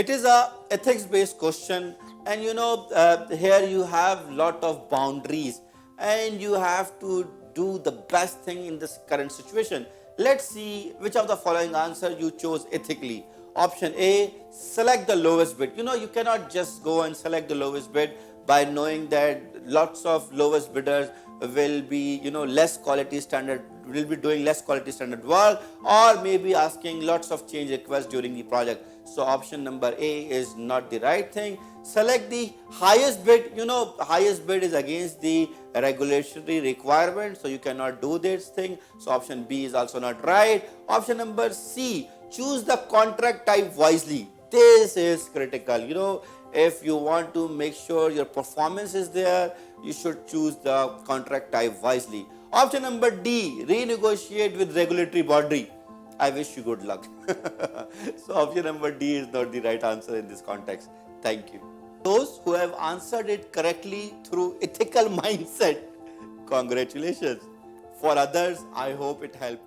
It is a ethics-based question, and here you have lot of boundaries, and you have to do the best thing in this current situation. Let's see which of the following answer you chose ethically. Option A, select the lowest bid. You cannot just go and select the lowest bid by knowing that lots of lowest bidders will be less quality standard, will be doing less quality standard work, or maybe asking lots of change requests during the project. So option number A is not the right thing. Select the highest bid. Highest bid is against the regulatory requirement, so you cannot do this thing. So option B is also not right. Option number C, choose the contract type wisely. This is critical. If you want to make sure your performance is there, you should choose the contract type wisely. Option number D, renegotiate with regulatory body. I wish you good luck. So option number D is not the right answer in this context. Thank you. Those who have answered it correctly through ethical mindset, congratulations. For others, I hope it helped.